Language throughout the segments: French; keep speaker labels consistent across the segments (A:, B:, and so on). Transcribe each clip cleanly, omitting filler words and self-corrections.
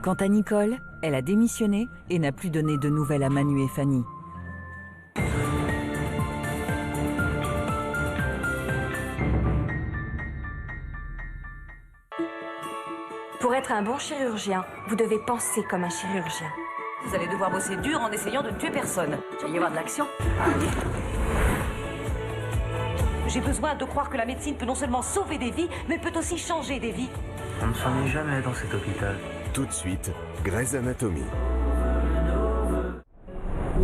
A: Quant à Nicole, elle a démissionné et n'a plus donné de nouvelles à Manu et Fanny.
B: Pour être un bon chirurgien, vous devez penser comme un chirurgien.
C: Vous allez devoir bosser dur en essayant de ne tuer personne. Il va y avoir de l'action. J'ai besoin de croire que la médecine peut non seulement sauver des vies, mais peut aussi changer des vies.
D: On ne s'ennuie jamais dans cet hôpital.
E: Tout de suite, Grey's Anatomy.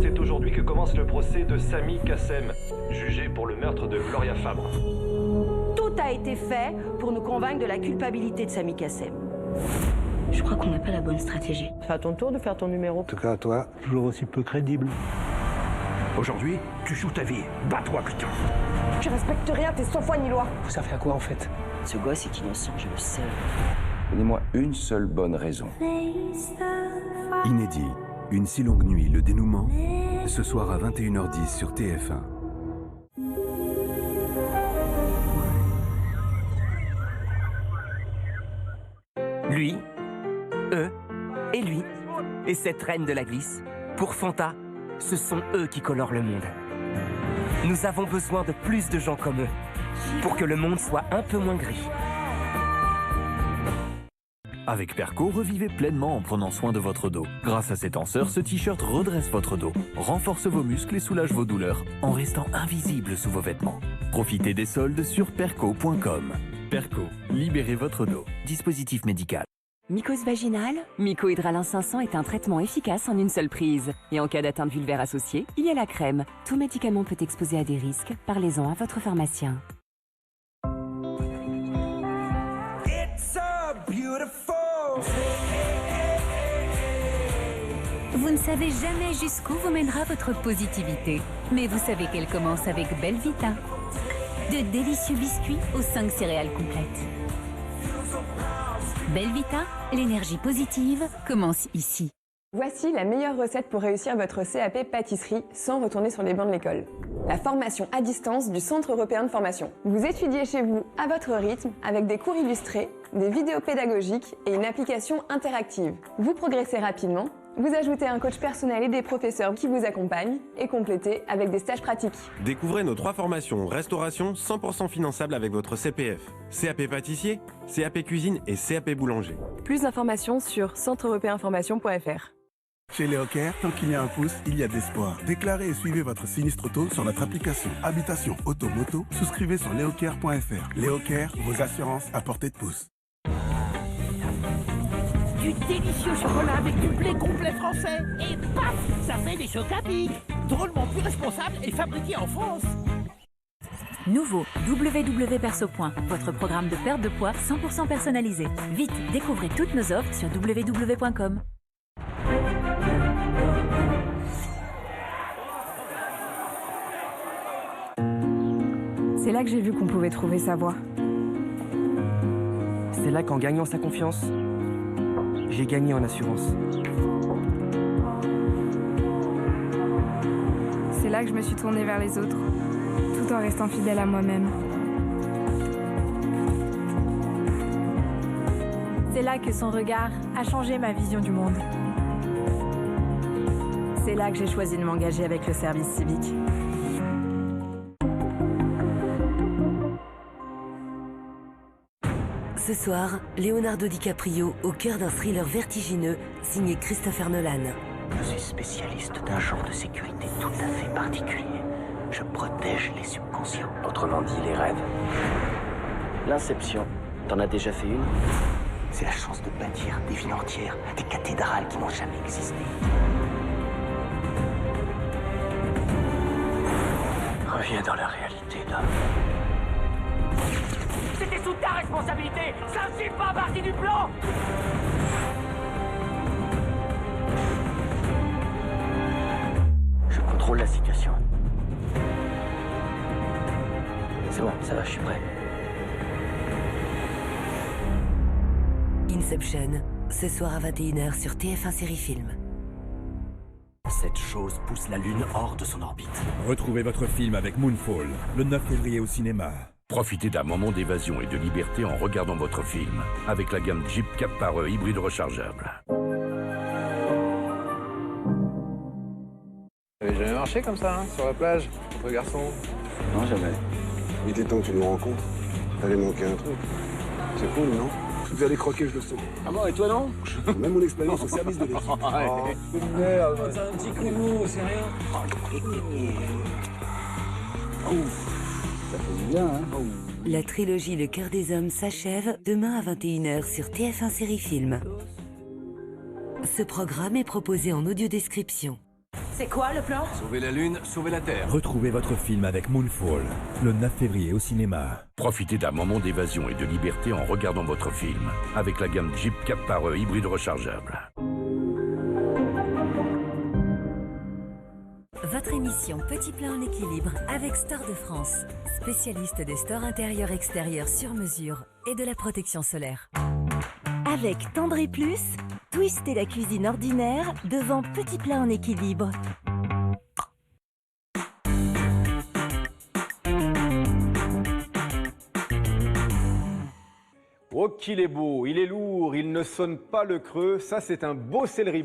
F: C'est aujourd'hui que commence le procès de Samy Kassem, jugé pour le meurtre de Gloria Fabre.
C: Tout a été fait pour nous convaincre de la culpabilité de Samy Kassem.
B: Je crois qu'on n'a pas la bonne stratégie.
C: C'est à ton tour de faire ton numéro.
D: En tout cas, toi, toujours aussi peu crédible.
G: Aujourd'hui, tu joues ta vie. Bats-toi, putain.
C: Tu respectes rien, t'es sans foi ni loi.
D: Vous savez à quoi, en fait?
C: Ce gosse est innocent, je le sais.
H: Donnez-moi une seule bonne raison.
E: Inédit, une si longue nuit, le dénouement, ce soir à 21h10 sur TF1.
I: Lui, eux et lui. Et cette reine de la glisse, pour Fanta, ce sont eux qui colorent le monde. Nous avons besoin de plus de gens comme eux, pour que le monde soit un peu moins gris.
J: Avec Perco, revivez pleinement en prenant soin de votre dos. Grâce à ses tenseurs, ce t-shirt redresse votre dos, renforce vos muscles et soulage vos douleurs, en restant invisible sous vos vêtements. Profitez des soldes sur perco.com. Perco, libérez votre dos. Dispositif médical.
A: Mycose vaginale, Mycohydralin 500 est un traitement efficace en une seule prise. Et en cas d'atteinte vulvaire associée, il y a la crème. Tout médicament peut exposer à des risques. Parlez-en à votre pharmacien.
K: Vous ne savez jamais jusqu'où vous mènera votre positivité. Mais vous savez qu'elle commence avec Belvita. De délicieux biscuits aux 5 céréales complètes. Belvita, l'énergie positive commence ici.
L: Voici la meilleure recette pour réussir votre CAP pâtisserie sans retourner sur les bancs de l'école. La formation à distance du Centre européen de formation. Vous étudiez chez vous à votre rythme avec des cours illustrés, des vidéos pédagogiques et une application interactive. Vous progressez rapidement. Vous ajoutez un coach personnel et des professeurs qui vous accompagnent et complétez avec des stages pratiques.
M: Découvrez nos 3 formations restauration 100% finançables avec votre CPF. CAP pâtissier, CAP cuisine et CAP boulanger.
L: Plus d'informations sur centreeuropéinformation.fr.
N: Chez Léocare, tant qu'il y a un pouce, il y a d'espoir. Déclarez et suivez votre sinistre auto sur notre application Habitation Auto Moto. Souscrivez sur leocare.fr. Léocare, vos assurances à portée de pouce.
O: Du délicieux chocolat avec du blé complet français. Et paf, ça fait des chocs à pic. Drôlement plus responsable et fabriqué en France.
K: Nouveau WW Perso. Votre programme de perte de poids 100% personnalisé. Vite, découvrez toutes nos offres sur www.com.
L: C'est là que j'ai vu qu'on pouvait trouver sa voie.
I: C'est là qu'en gagnant sa confiance, j'ai gagné en assurance.
L: C'est là que je me suis tournée vers les autres, tout en restant fidèle à moi-même.
P: C'est là que son regard a changé ma vision du monde. C'est là que j'ai choisi de m'engager avec le service civique.
Q: Ce soir, Leonardo DiCaprio au cœur d'un thriller vertigineux signé Christopher Nolan.
D: Je suis spécialiste d'un genre de sécurité tout à fait particulier. Je protège les subconscients. Autrement dit, les rêves. L'inception, t'en as déjà fait une? C'est la chance de bâtir des villes entières, des cathédrales qui n'ont jamais existé. Reviens dans la réalité, Dom.
O: C'était sous ta responsabilité. Ça ne fait pas partie du plan.
D: Je contrôle la situation. C'est bon, ça va, je suis prêt.
Q: Inception, ce soir à 21h sur TF1 Série Film.
G: Cette chose pousse la Lune hors de son orbite.
R: Retrouvez votre film avec Moonfall, le 9 février au cinéma.
S: Profitez d'un moment d'évasion et de liberté en regardant votre film, avec la gamme Jeep Cap par hybride rechargeable. Vous avez jamais marché comme ça, hein, sur la plage, entre garçons?
H: Non, jamais.
N: Il était temps que tu nous rencontres. T'allais manquer un truc. C'est cool, non? Vous allez croquer, je le sais.
H: Ah bon, et toi non?
N: Même mon expérience au service de l'équipe.
H: Merde.
T: C'est un petit coup de mou, c'est rien.
H: Ça fait bien, hein?
Q: La trilogie Le Cœur des Hommes s'achève demain à 21h sur TF1 Série Film. Ce programme est proposé en audio-description.
C: C'est quoi le plan?
G: Sauver la Lune, sauver la Terre.
R: Retrouvez votre film avec Moonfall, le 9 février au cinéma.
U: Profitez d'un moment d'évasion et de liberté en regardant votre film, avec la gamme Jeep 4xe hybride rechargeable.
K: Votre émission Petit Plat en équilibre avec Store de France, spécialiste des stores intérieurs-extérieurs sur mesure et de la protection solaire. Avec Tendré Plus, twistez la cuisine ordinaire devant Petit Plat en équilibre.
V: Oh qu'il est beau, il est lourd, il ne sonne pas le creux, ça c'est un beau céleri.